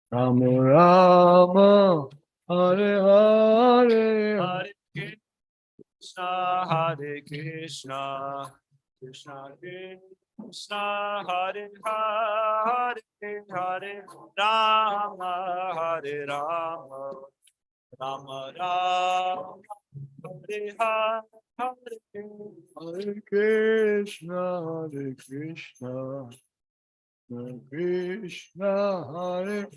Rama Rama, Hare Hare, Hare Krishna, Hare Krishna, Krishna Krishna, Hare Hare, Hare Rama, Hare Rama, Rama Rama, Hare Hare. Hare Krishna, Hare Krishna, Hare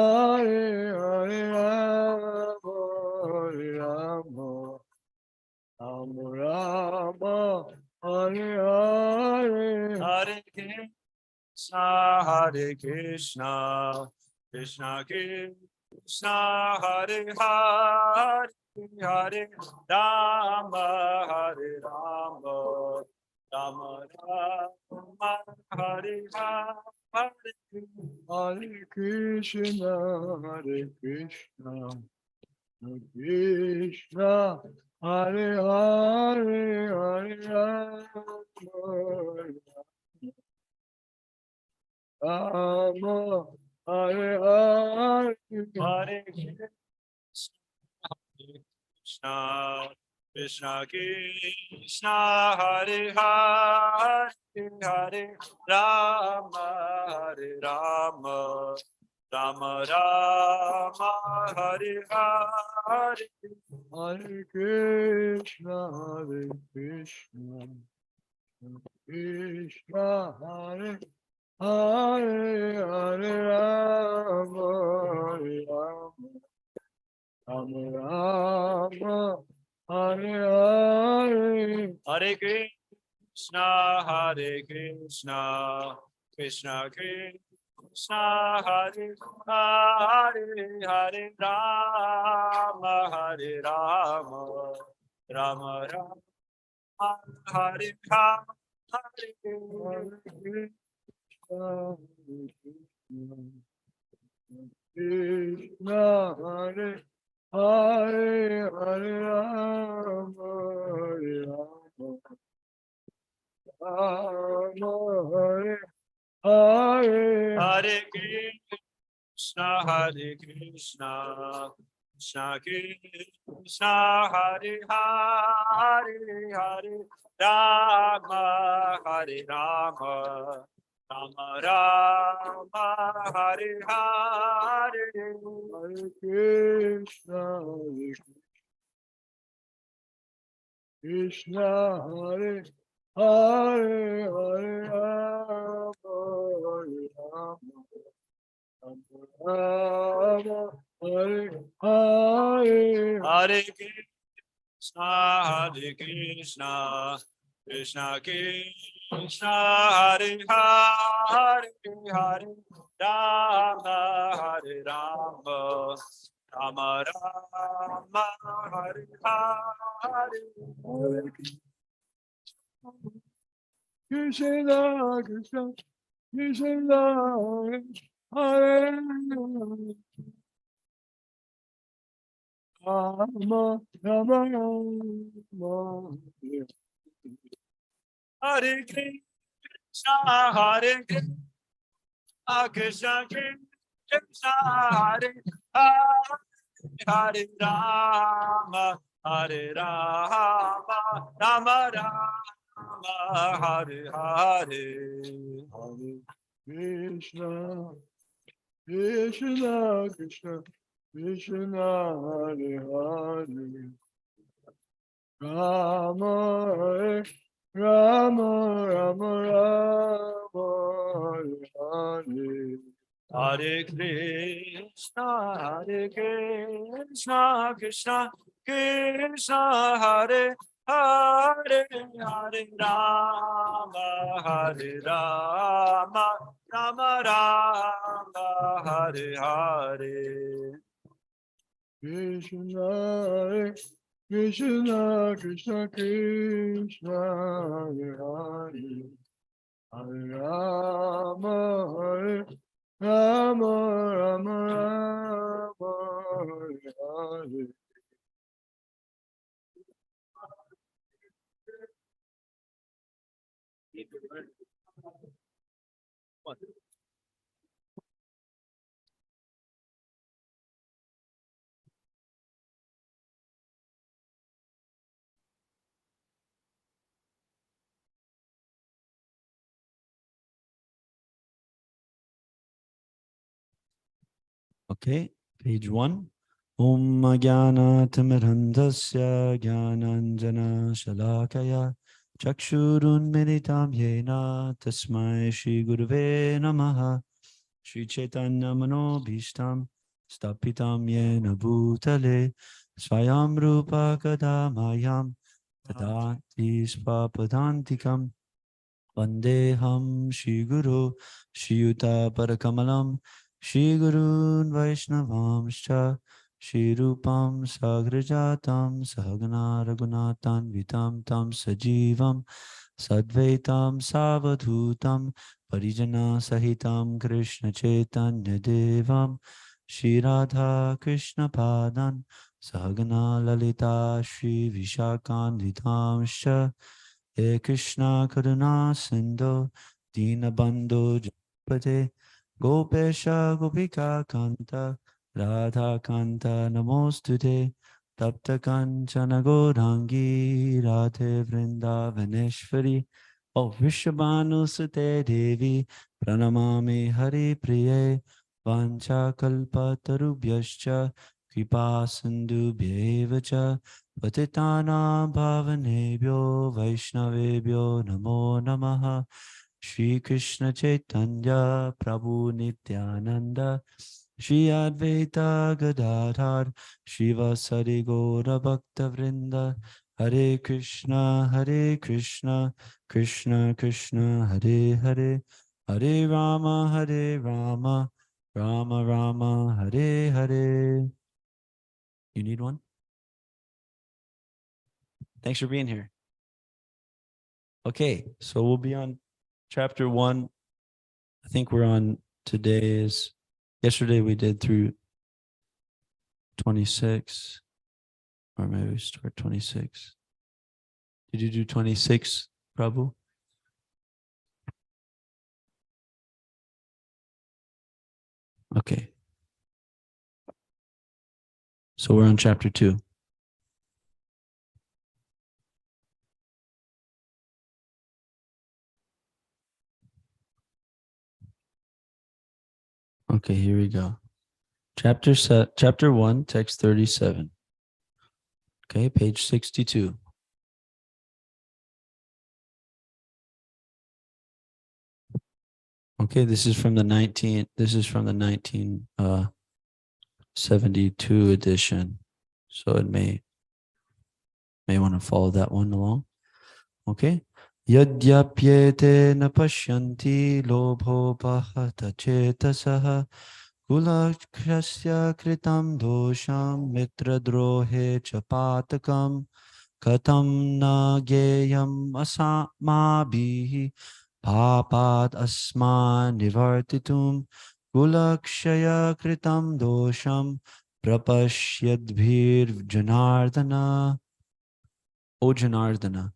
Krishna, Hare Hare, Hare Rama, Hare Rama, Rama Rama, Hare Hare, Hare Krishna, Hare Krishna, Krishna Krishna, Hare Hare, Hare Rama, Hare Rama, Rama Rama, Hare Hare. Hare Krishna, Hare Krishna, Hare Krishna, Hare Hare, Hare Rama, Hare Hare, Hare Krishna, Krishna Krishna, Hare Hare, Hare Rama, Hare Rama, Rama Rama, Hare Hare. Hare Krishna, Hare Krishna, Krishna, Hare Hare, Hare Rama, Hare Rama, Rama Rama, Hare Hare, Hare Krishna, Hare Krishna, Krishna Krishna, Hare Hare, Hare Rama, Hare Rama, Rama Rama, Hare Hare. Krishna, Hare Hare, Hare Rama, Hare Rama, Rama Hare Hare, Hare Krishna, Hare Krishna, Krishna Krishna, Hare Hare, Hare Rama, Hare Rama, Rama Rama, Hare Hare. Hare Krishna, Hare Krishna, Hare Hare, Hare Rama, Hare Rama, Rama Hare Hare, Hare Krishna, Hare Krishna, Krishna Krishna, Hare Hare, Hare Rama, Hare Rama, Rama Rama, Hare Hare. Hare Krishna, Krishna, Krishna, Hare Rama, Rama, Rama, Hare Krishna, Hare Krishna, Krishna Hare Hare, Hare Rama, Hare Rama, Rama Rama, Hare Hare. Hare Krishna, Krishna Krishna, Krishna Hare Hare, Rama Hare Rama, Rama Rama, Hare Hare. Hare Krishna, Krishna Krishna Hare Hare, Hare Rama, Hare Rama, Rama Rama, Hare Hare. Krishna, Krishna, Krishna, Krishna, Hare Hare, Hare Rama, Hare Rama, Rama, Rama, Hare Hare. Okay, page 1. Om Jnana-timirandhasya Jnananjana Shalakaya Chakshurun Militam Yena Tasmai Shri Gurave Namaha Shri Chaitanya Manobhishtam Stapitam Yena Bhutale Swayam Rupa Kadamayam Tadati Svapadantikam Vandeham Shri Guru Shri Yuta Parakamalam Shri Gurun Vaishnavamscha Shri Rupam Sagrajatam Sahagana Raghunatan Vitam Tam Sajivam Sadvaitam Savadhutam Parijana Sahitam Krishna Chaitanya Devam Shri Radha Krishna Padan Sahagana Lalita Shri Vishakan Vitamscha He Krishna Karuna Sindhu Dinabandhu Japate Gopesha Gopika Kanta Radha Kanta Namostute Tapta Kanchana Gorangi Radhe Vrindavaneshwari O Vrishabhanu Sute Devi Pranamami Hari Priye Vancha Kalpa Tarubhyascha Kripa Sindhu Bhevacha Patitana Bhavanebhyo Vaishnavebhyo Namo Namaha Shri Krishna Chaitanya Prabhu Nityananda Shri Advaita Gadadhar Shivasari Gaura Bhakta Vrinda Hare Krishna Krishna Krishna Hare Hare Hare Rama Rama Rama Hare Hare. You need one? Thanks for being here. Okay, so we'll be on chapter 1. I think we're on yesterday we did through 26, or maybe we start 26. Did you do 26, Prabhu? Okay. So we're on chapter 2. Okay, here we go. Chapter 1, text 37. Okay, page 62. Okay, this is from the 1972 edition. So it may want to follow that one along. Okay. Yadyapyete na pashyanti lobho bahata chetasaha kulakshyasya kritam dosham mitradrohe chapatakam katam na geyam asamabihi papat asman nivartitum kulakshaya kritam dosham prapashyadbhir janardana. O Janardana,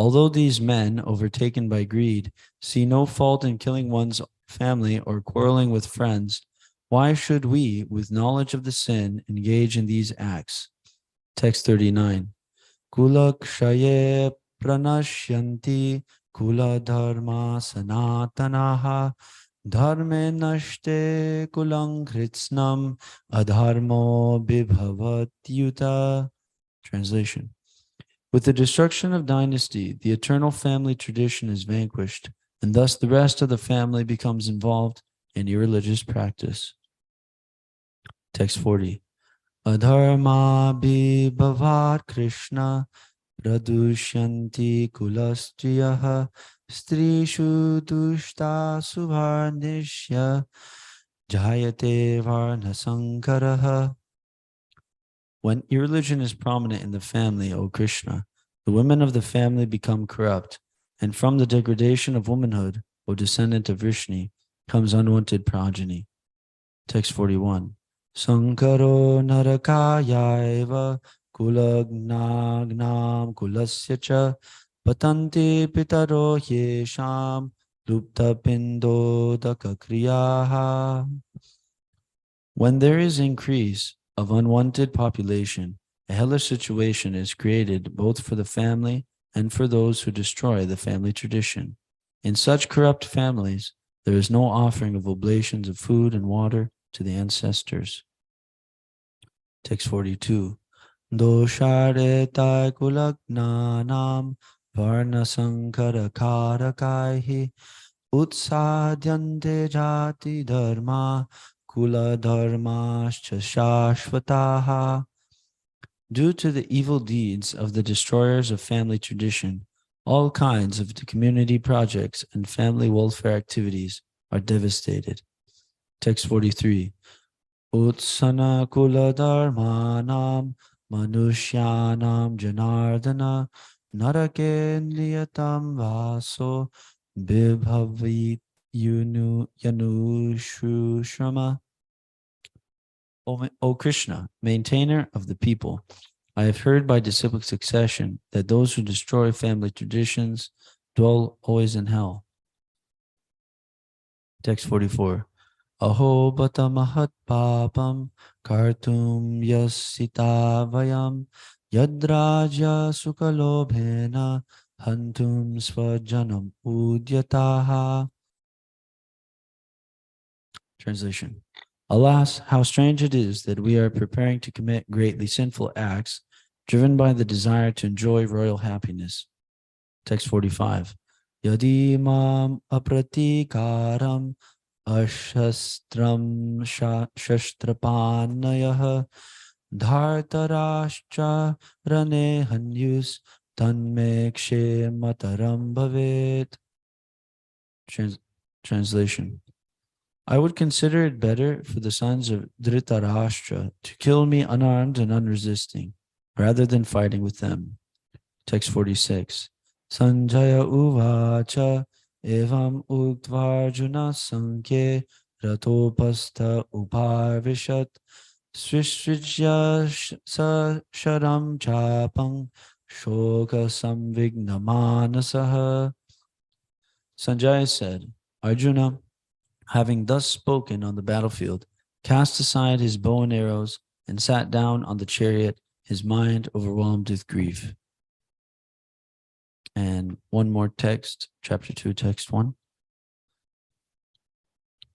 Although these men, overtaken by greed, see no fault in killing one's family or quarreling with friends, why should we, with knowledge of the sin, engage in these acts? Text 39. Kula kshaye pranashyanti kula dharma sanatanaha dharme nashte kulang kritsnam adharmo bibhavatyuta. Translation. With the destruction of dynasty, the eternal family tradition is vanquished, and thus the rest of the family becomes involved in irreligious practice. Text 40. Adharma bibhavat Krishna pradushyanti kulastriyaha strishu dushta subharnishya jayate varna sankaraha. When irreligion is prominent in the family, O Krishna, the women of the family become corrupt, and from the degradation of womanhood, O descendant of Vrishni, comes unwanted progeny. Text 41. Sankaro narakayaiva kulagnagnam kulasya cha patanti pitaro yesham lupta pindodaka kriyaha. When there is increase of unwanted population, a hellish situation is created both for the family and for those who destroy the family tradition. In such corrupt families, there is no offering of oblations of food and water to the ancestors. Text 42. Doshareta kulagnanam varna sankara karakaihi utsadhyante jati dharma kula dharmascha shashvataha. Due to the evil deeds of the destroyers of family tradition, all kinds of community projects and family welfare activities are devastated. Text 43. Utsana kula dharmanam manushyanam janardana narake niyatam vaso bibhavit yanushu shrama. O Krishna, maintainer of the people, I have heard by disciplic succession that those who destroy family traditions dwell always in hell. Text 44. Aho bata mahat papam kartum yasita vayam yadraja sukalobhena hantum svajanam udyataha. Translation. Alas, how strange it is that we are preparing to commit greatly sinful acts, driven by the desire to enjoy royal happiness. Text 45. Yadi mam apratikaram ashastram shastrapanayah dhartarashcha rane hanyus tanme kshemataram bhavet. Translation. I would consider it better for the sons of Dhritarashtra to kill me unarmed and unresisting, rather than fighting with them. Text 46. Sanjaya uvacha evam uktvarjuna sankhe ratopastha uparvishat swishvijya sharam chapang shoka samvigna manasaha. Sanjaya said, Arjuna, having thus spoken on the battlefield, cast aside his bow and arrows and sat down on the chariot, his mind overwhelmed with grief. And one more text, chapter 2, text 1.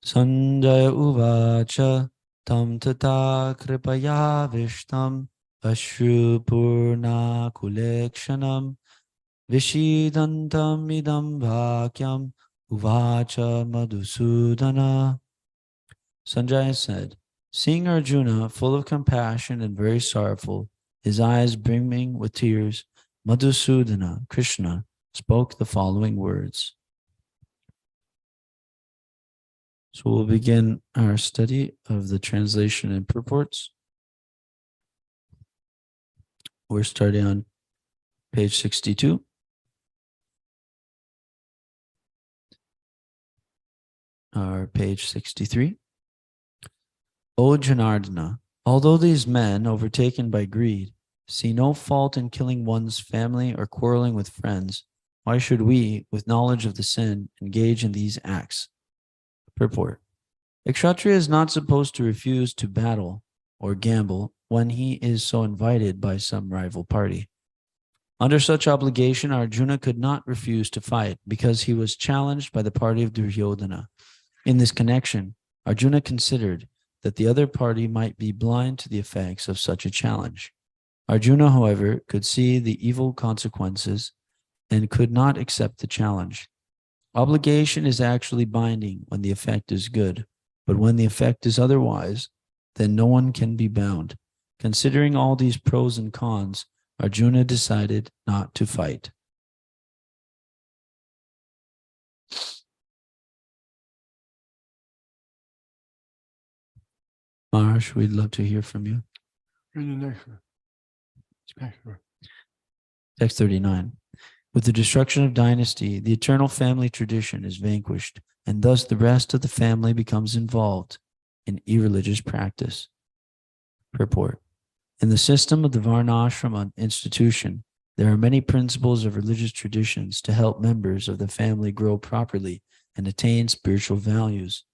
Sanjaya uvacha tam tata kripaya vishtam ashrupurna kulekshanam vishidantam idam vakyam uvacha Madhusudana. Sanjaya said, seeing Arjuna full of compassion and very sorrowful, his eyes brimming with tears, Madhusudana, Krishna, spoke the following words. So we'll begin our study of the translation and purports. We're starting on page 62. Or page 63. O Janardana, although these men, overtaken by greed, see no fault in killing one's family or quarreling with friends, Why should we, with knowledge of the sin, engage in these acts? Purport. A Kshatriya is not supposed to refuse to battle or gamble when he is so invited by some rival party. Under such obligation, Arjuna could not refuse to fight because he was challenged by the party of Duryodhana. In this connection, Arjuna considered that the other party might be blind to the effects of such a challenge. Arjuna, however, could see the evil consequences and could not accept the challenge. Obligation is actually binding when the effect is good, but when the effect is otherwise, then no one can be bound. Considering all these pros and cons, Arjuna decided not to fight. Maharaj, we'd love to hear from you. Read the next one. Next one. Text 39. With the destruction of dynasty, the eternal family tradition is vanquished, and thus the rest of the family becomes involved in irreligious practice. Purport. In the system of the Varnashrama institution, there are many principles of religious traditions to help members of the family grow properly and attain spiritual values.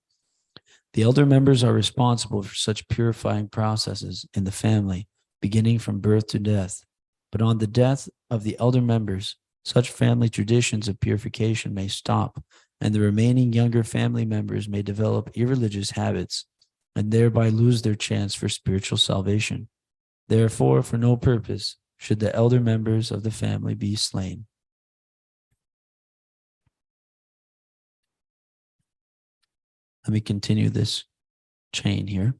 The elder members are responsible for such purifying processes in the family, beginning from birth to death. But on the death of the elder members, such family traditions of purification may stop, and the remaining younger family members may develop irreligious habits and thereby lose their chance for spiritual salvation. Therefore, for no purpose should the elder members of the family be slain. Let me continue this chain here.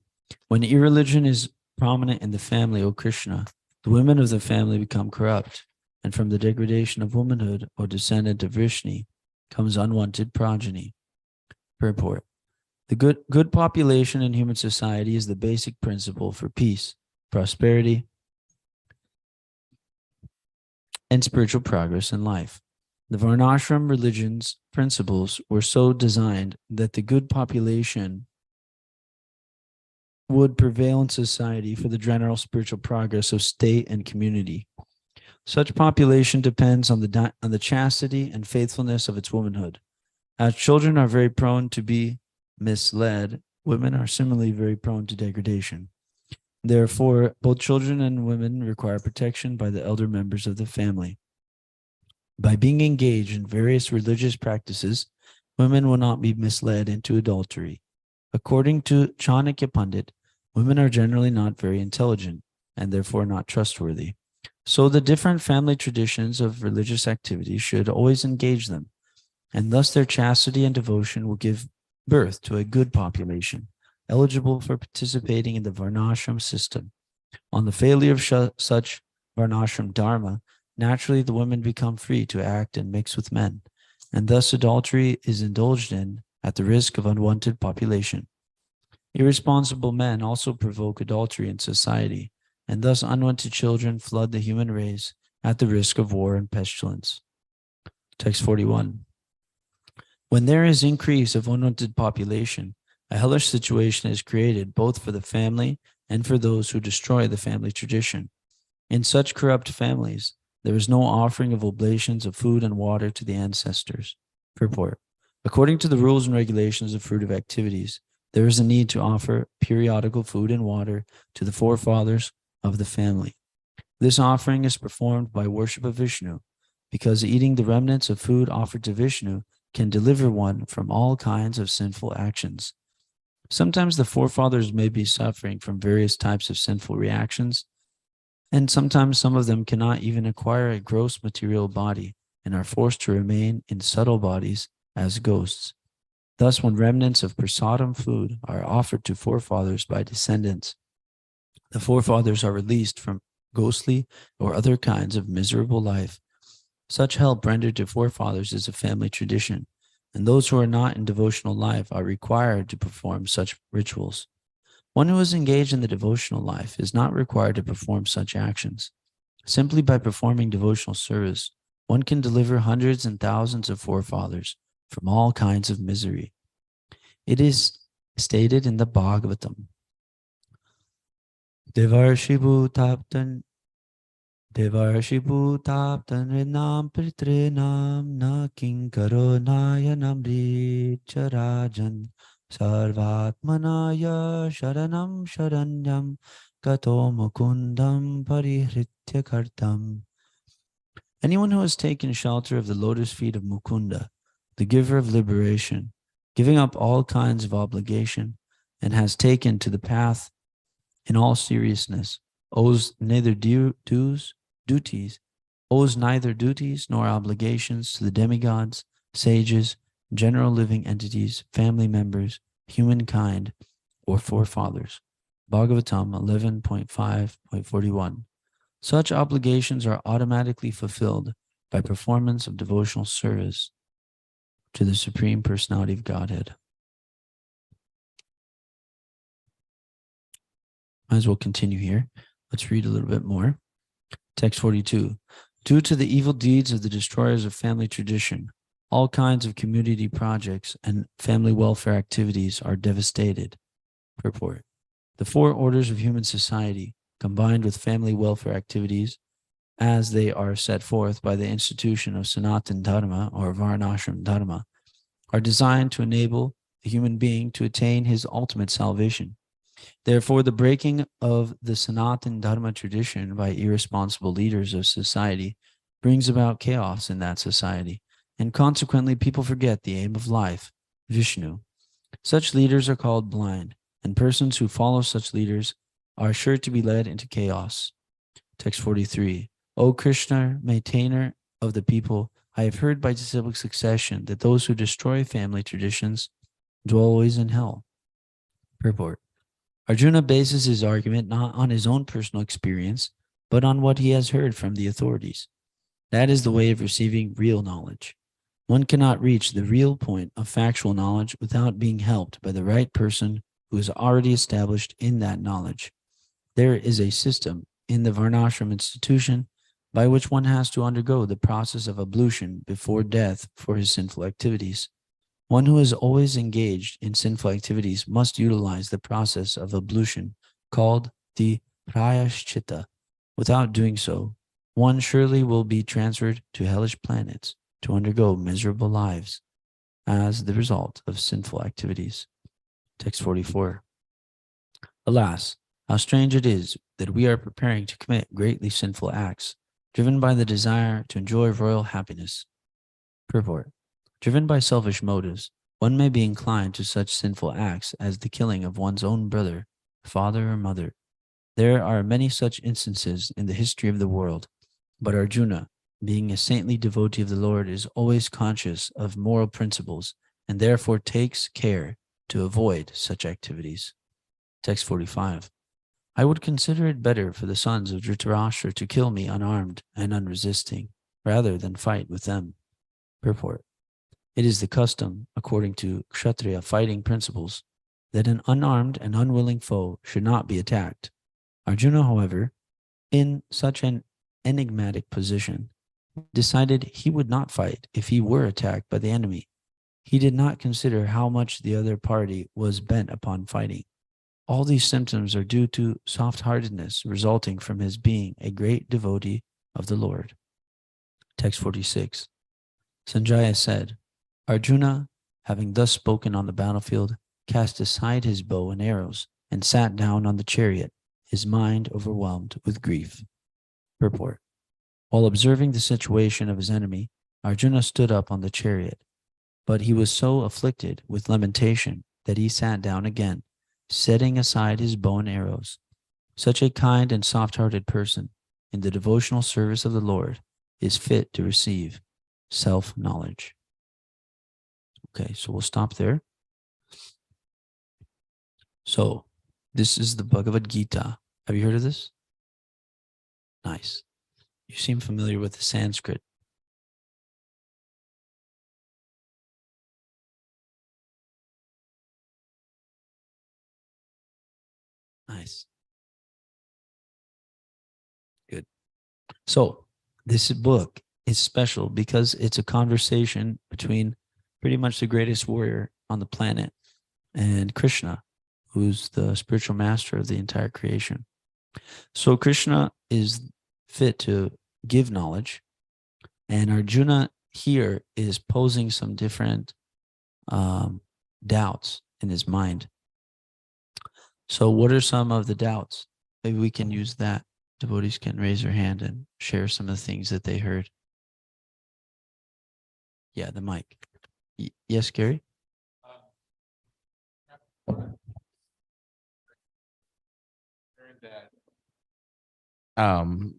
When irreligion is prominent in the family, O Krishna, the women of the family become corrupt, and from the degradation of womanhood, O descendant of Vrishni, comes unwanted progeny. Purport. The good population in human society is the basic principle for peace, prosperity, and spiritual progress in life. The Varnashram religion's principles were so designed that the good population would prevail in society for the general spiritual progress of state and community. Such population depends on the chastity and faithfulness of its womanhood. As children are very prone to be misled, women are similarly very prone to degradation. Therefore, both children and women require protection by the elder members of the family. By being engaged in various religious practices, women will not be misled into adultery. According to Chanakya Pandit, women are generally not very intelligent and therefore not trustworthy. So the different family traditions of religious activity should always engage them, and thus their chastity and devotion will give birth to a good population, eligible for participating in the Varnashram system. On the failure of such Varnashram dharma, naturally the women become free to act and mix with men, and thus adultery is indulged in at the risk of unwanted population. Irresponsible men also provoke adultery in society, and thus unwanted children flood the human race at the risk of war and pestilence. Text 41. When there is increase of unwanted population, a hellish situation is created both for the family and for those who destroy the family tradition. In such corrupt families, there is no offering of oblations of food and water to the ancestors. Purport. According to the rules and regulations of fruitive activities, there is a need to offer periodical food and water to the forefathers of the family. This offering is performed by worship of Vishnu, because eating the remnants of food offered to Vishnu can deliver one from all kinds of sinful actions. Sometimes the forefathers may be suffering from various types of sinful reactions, and sometimes some of them cannot even acquire a gross material body and are forced to remain in subtle bodies as ghosts. Thus, when remnants of prasadam food are offered to forefathers by descendants, the forefathers are released from ghostly or other kinds of miserable life. Such help rendered to forefathers is a family tradition, and those who are not in devotional life are required to perform such rituals. One who is engaged in the devotional life is not required to perform such actions. Simply by performing devotional service, one can deliver hundreds and thousands of forefathers from all kinds of misery. It is stated in the Bhagavatam, Devarshi Bhutaptan Devarshi Bhutaptanrinam Pritrinam Na Kinkaro Nayanam Richarajan Sarvatmanaya Sharanam Sharanyam Gato Mukundam Parihritya Kartam. Anyone who has taken shelter of the lotus feet of Mukunda, the giver of liberation, giving up all kinds of obligation, and has taken to the path in all seriousness, owes neither duties nor obligations to the demigods, sages, general living entities, family members, humankind, or forefathers. Bhagavatam 11.5.41. Such obligations are automatically fulfilled by performance of devotional service to the Supreme Personality of Godhead. Might as well continue here. Let's read a little bit more. Text 42. Due to the evil deeds of the destroyers of family tradition, all kinds of community projects and family welfare activities are devastated. Purport. The four orders of human society, combined with family welfare activities, as they are set forth by the institution of Sanatan Dharma or Varnashram Dharma, are designed to enable the human being to attain his ultimate salvation. Therefore, the breaking of the Sanatan Dharma tradition by irresponsible leaders of society brings about chaos in that society, and consequently people forget the aim of life, Vishnu. Such leaders are called blind, and persons who follow such leaders are sure to be led into chaos. Text 43. O Krishna, maintainer of the people, I have heard by disciplic succession that those who destroy family traditions dwell always in hell. Purport. Arjuna bases his argument not on his own personal experience, but on what he has heard from the authorities. That is the way of receiving real knowledge. One cannot reach the real point of factual knowledge without being helped by the right person who is already established in that knowledge. There is a system in the Varnashram institution by which one has to undergo the process of ablution before death for his sinful activities. One who is always engaged in sinful activities must utilize the process of ablution called the prayashchitta. Without doing so, one surely will be transferred to hellish planets to undergo miserable lives as the result of sinful activities. Text 44. Alas, how strange it is that we are preparing to commit greatly sinful acts, driven by the desire to enjoy royal happiness. Purport. Driven by selfish motives, one may be inclined to such sinful acts as the killing of one's own brother, father, or mother. There are many such instances in the history of the world, but Arjuna, being a saintly devotee of the Lord, is always conscious of moral principles and therefore takes care to avoid such activities. Text 45. I would consider it better for the sons of Dhritarashtra to kill me unarmed and unresisting, rather than fight with them. Purport. It is the custom, according to Kshatriya fighting principles, that an unarmed and unwilling foe should not be attacked. Arjuna, however, in such an enigmatic position, decided he would not fight if he were attacked by the enemy. He did not consider how much the other party was bent upon fighting. All these symptoms are due to soft-heartedness resulting from his being a great devotee of the Lord. Text 46. Sanjaya said, Arjuna, having thus spoken on the battlefield, cast aside his bow and arrows and sat down on the chariot, his mind overwhelmed with grief. Purport. While observing the situation of his enemy, Arjuna stood up on the chariot, but he was so afflicted with lamentation that he sat down again, setting aside his bow and arrows. Such a kind and soft-hearted person in the devotional service of the Lord is fit to receive self-knowledge. Okay, so we'll stop there. So, this is the Bhagavad Gita. Have you heard of this? Nice. You seem familiar with the Sanskrit. Nice. Good. So, this book is special because it's a conversation between pretty much the greatest warrior on the planet and Krishna, who's the spiritual master of the entire creation. So Krishna is fit to give knowledge. And Arjuna here is posing some different doubts in his mind. So what are some of the doubts? Maybe we can use that. Devotees can raise their hand and share some of the things that they heard. Yeah, the mic. Yes, Gary?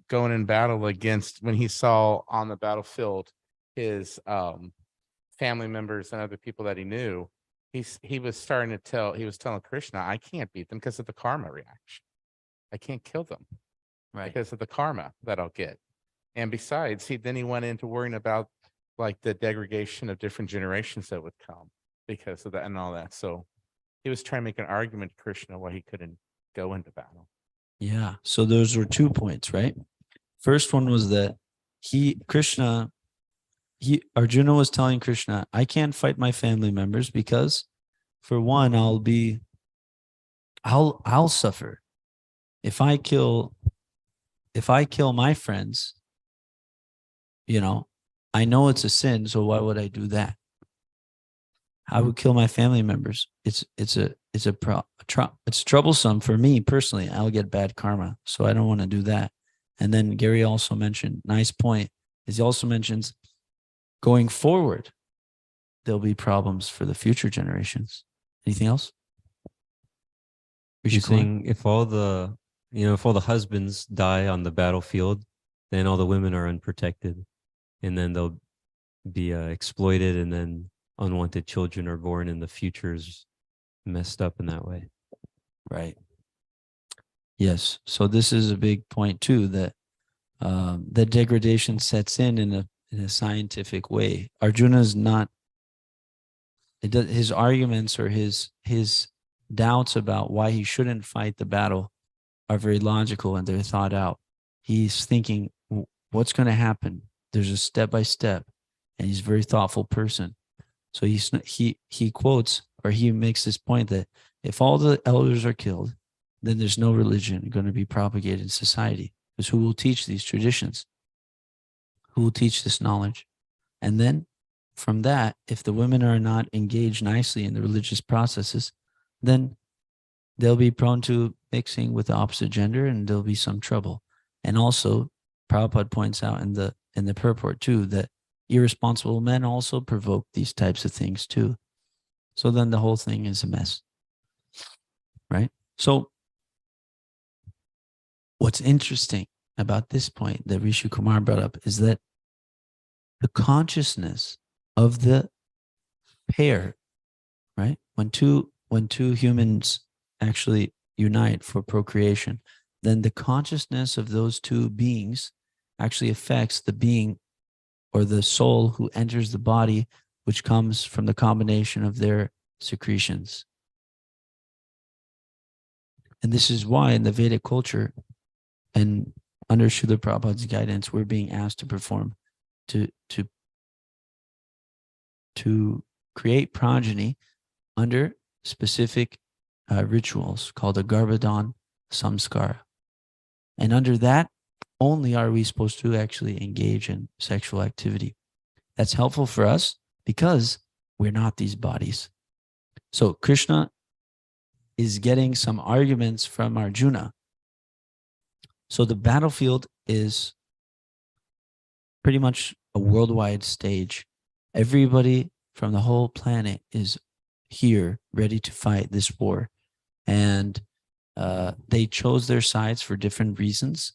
Going in battle against, when he saw on the battlefield his family members and other people that he knew, he was telling Krishna, I can't beat them because of the karma reaction. I can't kill them because of the karma that I'll get. And besides, then he went into worrying about like the degradation of different generations that would come because of that and all that. So he was trying to make an argument to Krishna why he couldn't go into battle. Yeah. So those were 2 points, right? First one was that Arjuna was telling Krishna, I can't fight my family members because, for one, I'll suffer. If I kill my friends, I know it's a sin, so why would I do that? I would kill my family members. It's troublesome for me personally. I'll get bad karma, so I don't want to do that. And then Gary also mentioned, nice point, is he also mentions going forward, there'll be problems for the future generations. Anything else? You're saying if all the husbands die on the battlefield, then all the women are unprotected, and then they'll be exploited, and then unwanted children are born, and the future's messed up in that way. Right. Yes. So this is a big point too, that the degradation sets in a scientific way. Arjuna's not. His arguments or his doubts about why he shouldn't fight the battle are very logical and they're thought out. He's thinking, what's going to happen? There's a step by step, and he's a very thoughtful person. So he quotes, or he makes this point that if all the elders are killed, then there's no religion going to be propagated in society, because who will teach these traditions? Who will teach this knowledge? And then from that, if the women are not engaged nicely in the religious processes, then they'll be prone to mixing with the opposite gender, and there'll be some trouble. And also, Prabhupada points out in the purport too, that irresponsible men also provoke these types of things too. So then the whole thing is a mess, right? So what's interesting about this point that Rishi Kumar brought up is that the consciousness of the pair, right? When two humans actually unite for procreation, then the consciousness of those two beings actually affects the being or the soul who enters the body, which comes from the combination of their secretions. And this is why in the Vedic culture and under Srila Prabhupada's guidance, we're being asked to perform, to create progeny under specific rituals called a Garbhadan Samskara. And under that, only are we supposed to actually engage in sexual activity. That's helpful for us because we're not these bodies. So Krishna is getting some arguments from Arjuna. So the battlefield is pretty much a worldwide stage. Everybody from the whole planet is here ready to fight this war. And they chose their sides for different reasons,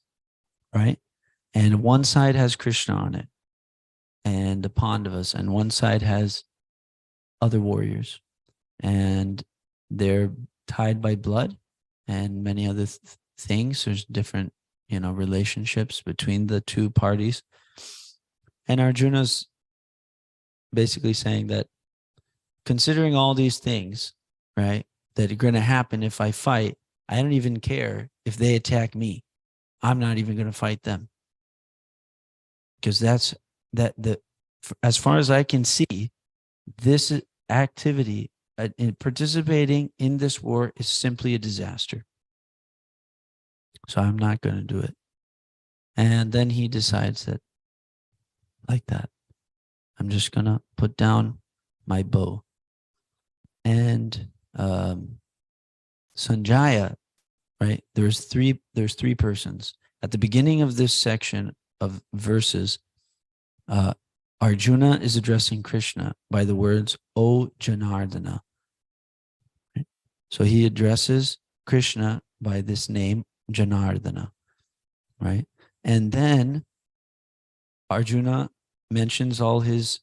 right? And one side has Krishna on it and the Pandavas, and one side has other warriors. And they're tied by blood and many other things. There's different, relationships between the two parties. And Arjuna's basically saying that considering all these things, right, that are going to happen if I fight, I don't even care if they attack me. I'm not even going to fight them. Because as far as I can see, this activity in participating in this war is simply a disaster. So I'm not going to do it. And then he decides that, like that, I'm just gonna put down my bow. And Sanjaya, right? There's three persons. At the beginning of this section of verses, Arjuna is addressing Krishna by the words, O Janardana. Right? So he addresses Krishna by this name, Janardana, right? And then Arjuna mentions the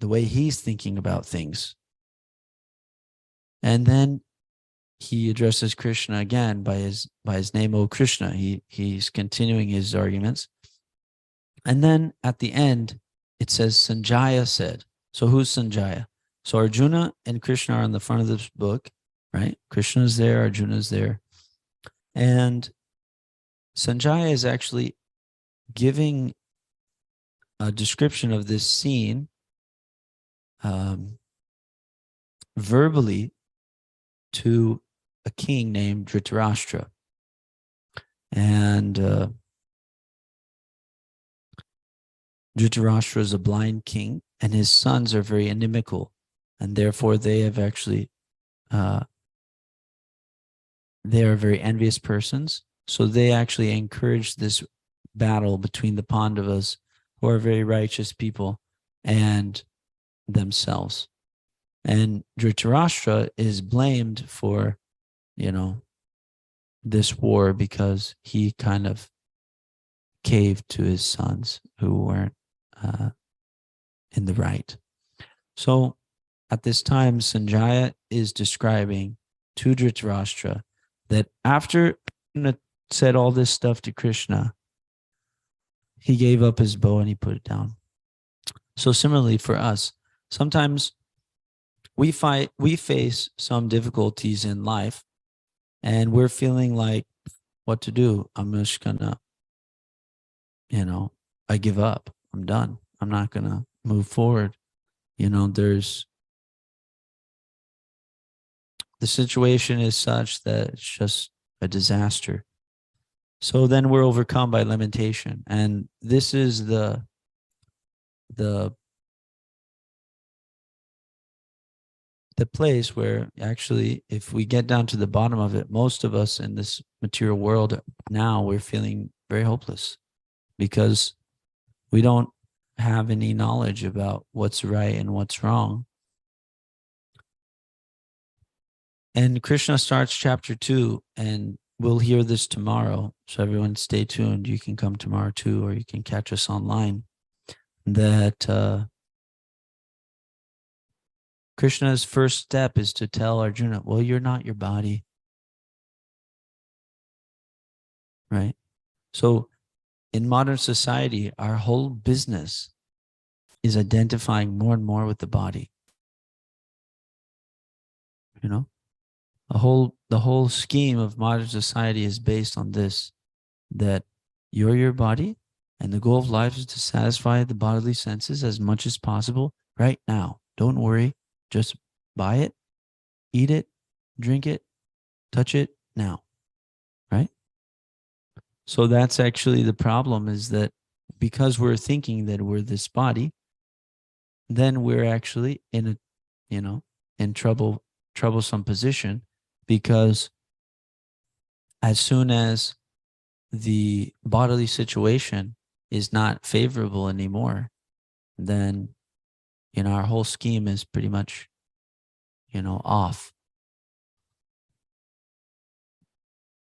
way he's thinking about things. And then he addresses Krishna again by his name, O Krishna. He's continuing his arguments. And then at the end, it says Sanjaya said. So who's Sanjaya? So Arjuna and Krishna are on the front of this book, right? Krishna is there, Arjuna is there. And Sanjaya is actually giving a description of this scene verbally to a king named Dhritarashtra. And Dhritarashtra is a blind king, and his sons are very inimical, and therefore they have actually, they are very envious persons. So they actually encourage this battle between the Pandavas, who are very righteous people, and themselves. And Dhritarashtra is blamed for, this war because he kind of caved to his sons who weren't in the right. So at this time, Sanjaya is describing to Dhritarashtra that after Krishna said all this stuff to Krishna, he gave up his bow and he put it down. So similarly for us, sometimes we face some difficulties in life and we're feeling like what to do. I'm just gonna, I give up. I'm done. I'm not gonna move forward. The situation is such that it's just a disaster. So then we're overcome by lamentation. And this is the place where actually, if we get down to the bottom of it, most of us in this material world now, we're feeling very hopeless because we don't have any knowledge about what's right and what's wrong. And Krishna starts chapter 2, and we'll hear this tomorrow. So everyone stay tuned. You can come tomorrow too, or you can catch us online. That Krishna's first step is to tell Arjuna, well, you're not your body. Right? So in modern society, our whole business is identifying more and more with the body. The whole scheme of modern society is based on this, that you're your body, and the goal of life is to satisfy the bodily senses as much as possible right now. Don't worry. Just buy it, eat it, drink it, touch it now, right? So that's actually the problem, is that because we're thinking that we're this body, then we're actually in in troublesome position, because as soon as the bodily situation is not favorable anymore, then our whole scheme is pretty much, off.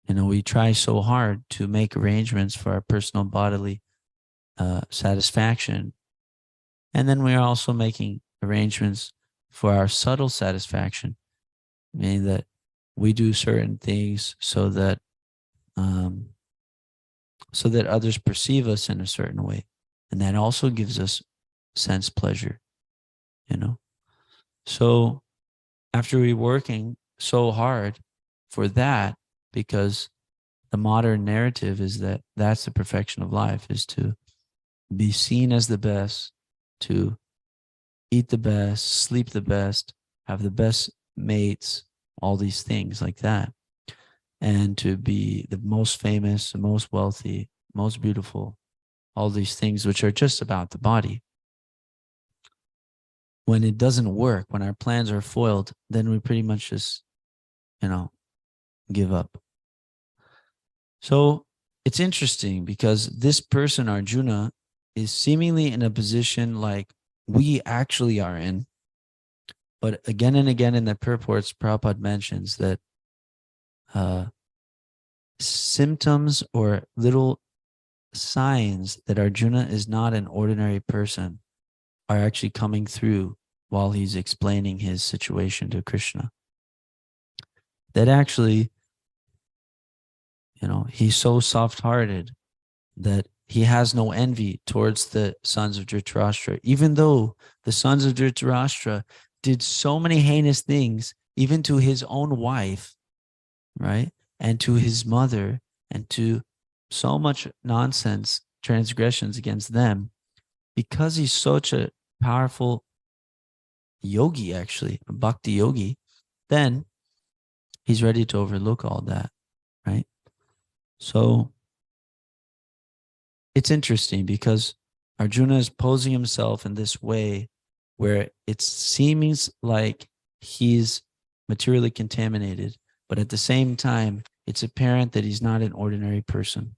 We try so hard to make arrangements for our personal bodily satisfaction. And then we are also making arrangements for our subtle satisfaction, meaning that we do certain things so that others perceive us in a certain way. And that also gives us sense pleasure. So after we working so hard for that, because the modern narrative is that that's the perfection of life, is to be seen as the best, to eat the best, sleep the best, have the best mates, all these things like that, and to be the most famous, the most wealthy, most beautiful, all these things which are just about the body. When it doesn't work, when our plans are foiled, then we pretty much just, give up. So it's interesting because this person, Arjuna, is seemingly in a position like we actually are in. But again and again in the purports, Prabhupada mentions that symptoms or little signs that Arjuna is not an ordinary person are actually coming through while he's explaining his situation to Krishna. That actually, he's so soft-hearted that he has no envy towards the sons of Dhritarashtra, even though the sons of Dhritarashtra did so many heinous things, even to his own wife, right? And to his mother, and to so much nonsense, transgressions against them, because he's such a powerful yogi, actually, a bhakti yogi, then he's ready to overlook all that, right? So it's interesting because Arjuna is posing himself in this way where it seems like he's materially contaminated, but at the same time, it's apparent that he's not an ordinary person.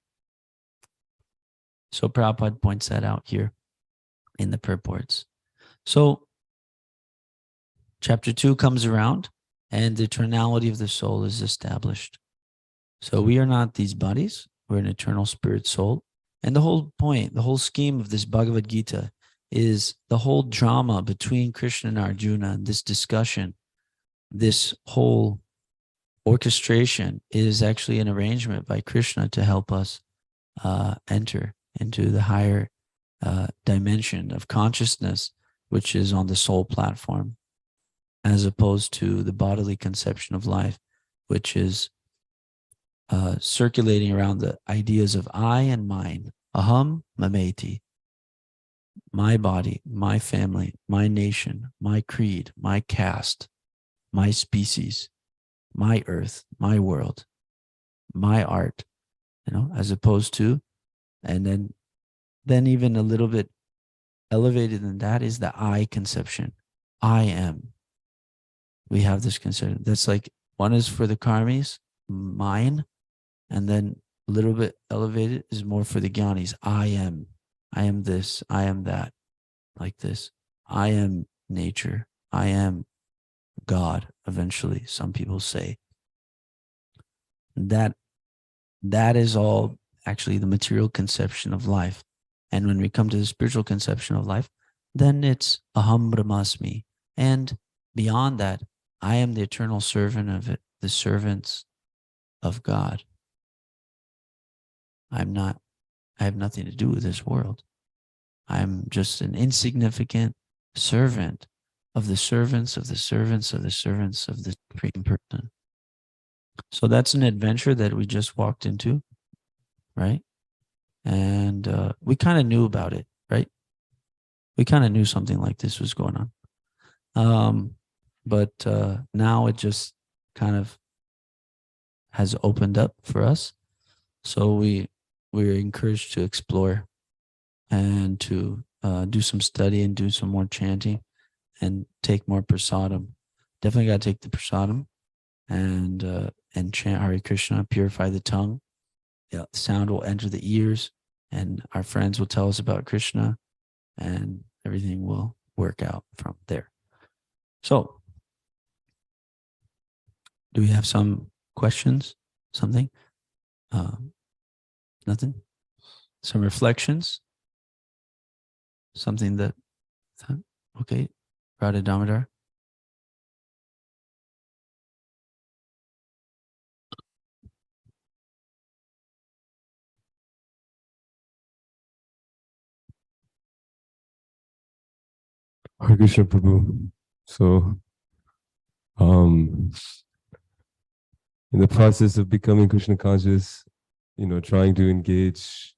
So Prabhupada points that out here in the purports. So chapter 2 comes around and the eternality of the soul is established. So we are not these bodies, we're an eternal spirit soul. And the whole point, the whole scheme of this Bhagavad Gita is the whole drama between Krishna and Arjuna, and this discussion, this whole orchestration is actually an arrangement by Krishna to help us enter into the higher dimension of consciousness, which is on the soul platform, as opposed to the bodily conception of life, which is circulating around the ideas of I and mine, aham mameti, my body, my family, my nation, my creed, my caste, my species, my earth, my world, my art, as opposed to, and then even a little bit elevated than that is the I conception. I am. We have this conception. That's like, one is for the karmis, mine, and then a little bit elevated is more for the jnanis. I am this, I am that, like this. I am nature. I am God, eventually, some people say. That is all actually the material conception of life. And when we come to the spiritual conception of life, then it's aham brahmasmi. And beyond that, I am the eternal servant of it, the servants of God. I have nothing to do with this world. I'm just an insignificant servant of the servants of the servants of the servants of the Supreme Person. So that's an adventure that we just walked into, right? And we kind of knew about it, right? We kind of knew something like this was going on. But now it just kind of has opened up for us. So we're encouraged to explore and to do some study and do some more chanting and take more prasadam. Definitely got to take the prasadam and chant Hare Krishna, purify the tongue. The sound will enter the ears, and our friends will tell us about Krishna, and everything will work out from there. So, do we have some questions? Something? Nothing? Some reflections? Something that, okay, Radha Damodar. Hare Krishna Prabhu. So, in the process of becoming Krishna conscious, trying to engage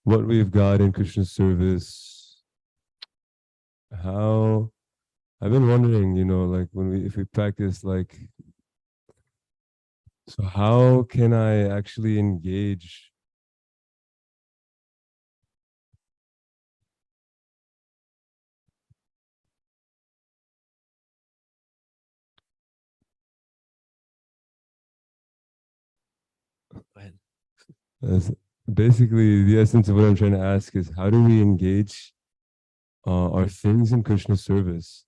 what we've got in Krishna's service, how I've been wondering, like if we practice, so how can I actually engage As basically, the essence of what I'm trying to ask is, how do we engage our things in Krishna service?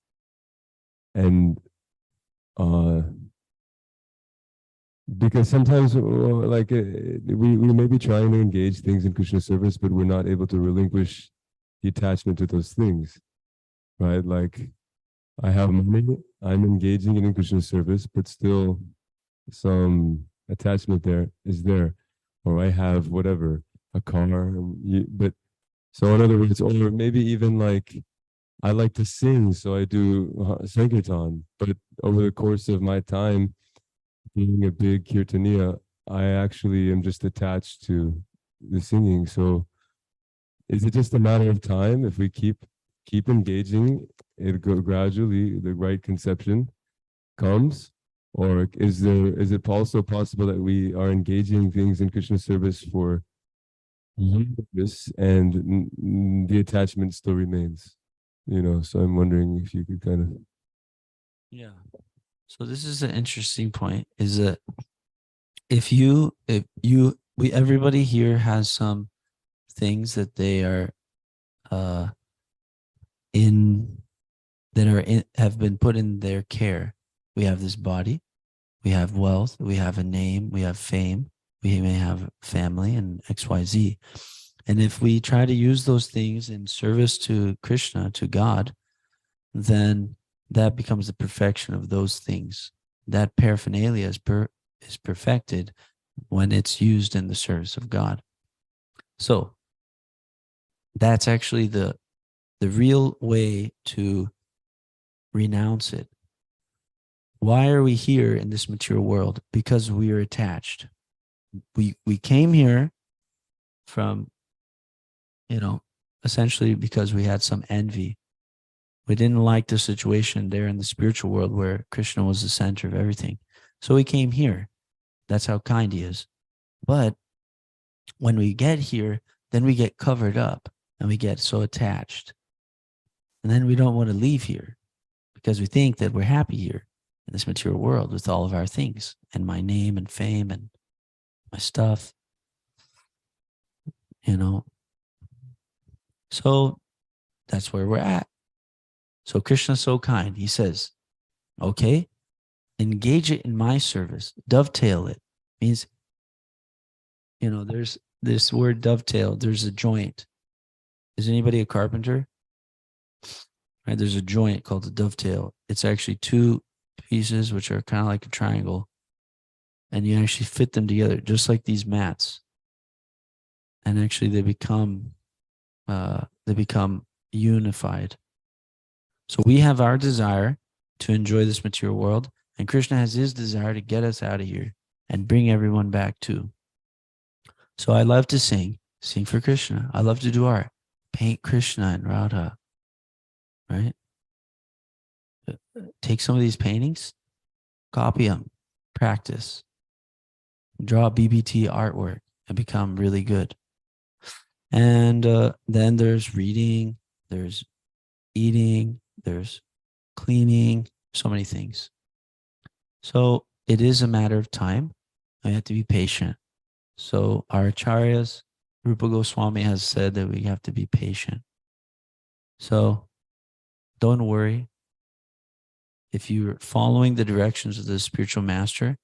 And because sometimes we may be trying to engage things in Krishna service, but we're not able to relinquish the attachment to those things, right? Like, I have money, I'm engaging it in Krishna service, but still some attachment there is there. Or I have whatever, a car, but so in other words, or maybe even like, I like to sing, so I do Sankirtan, but over the course of my time being a big kirtaniya, I actually am just attached to the singing. So is it just a matter of time if we keep engaging it, gradually the right conception comes? Or is it also possible that we are engaging things in Krishna service for years and the attachment still remains? So I'm wondering if you could kind of. Yeah. So this is an interesting point, is that everybody here has some things that they are have been put in their care. We have this body, we have wealth, we have a name, we have fame, we may have family and XYZ. And if we try to use those things in service to Krishna, to God, then that becomes the perfection of those things. That paraphernalia is perfected when it's used in the service of God. So that's actually the real way to renounce it. Why are we here in this material world? Because we are attached. We came here from, essentially because we had some envy. We didn't like the situation there in the spiritual world where Krishna was the center of everything. So we came here. That's how kind he is. But when we get here, then we get covered up and we get so attached. And then we don't want to leave here because we think that we're happy here in this material world with all of our things and my name and fame and my stuff, So that's where we're at. So Krishna's so kind. He says, okay, engage it in my service. Dovetail it. Means, there's this word dovetail. There's a joint. Is anybody a carpenter? Right, there's a joint called the dovetail. It's actually two pieces which are kind of like a triangle, and you actually fit them together just like these mats. And actually, they become unified. So we have our desire to enjoy this material world, and Krishna has his desire to get us out of here and bring everyone back too. So I love to sing for Krishna. I love to do art, paint Krishna and Radha, right? Take some of these paintings, copy them, practice, draw BBT artwork and become really good. And then there's reading, there's eating, there's cleaning, so many things. So it is a matter of time. I have to be patient. So our acharyas, Rupa Goswami has said that we have to be patient. So don't worry. If you're following the directions of the spiritual master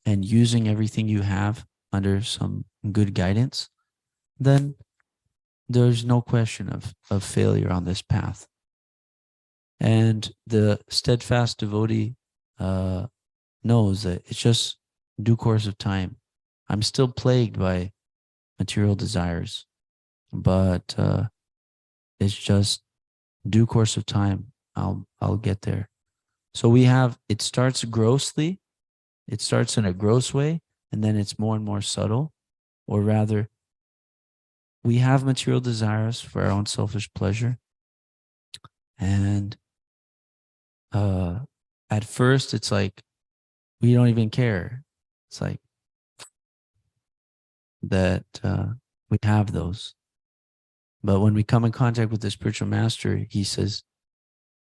and using everything you have under some good guidance, then there's no question of failure on this path. And the steadfast devotee knows that it's just due course of time. I'm still plagued by material desires, but it's just due course of time. I'll get there. So it starts grossly, it starts in a gross way, and then it's more and more subtle, or rather, we have material desires for our own selfish pleasure. And at first, it's like, we don't even care. It's like that we have those. But when we come in contact with the spiritual master, he says,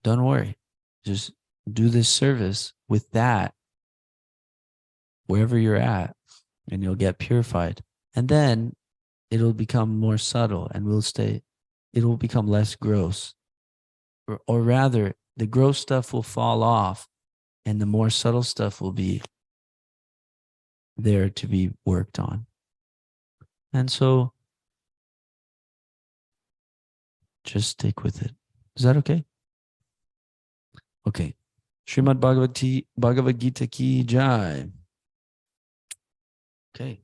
don't worry, just do this service with that wherever you're at, and you'll get purified. And then it'll become more subtle and it will become less gross. Or rather, the gross stuff will fall off and the more subtle stuff will be there to be worked on. And so just stick with it. Is that okay? Okay. Srimad Bhagavad Gita ki jai. Okay.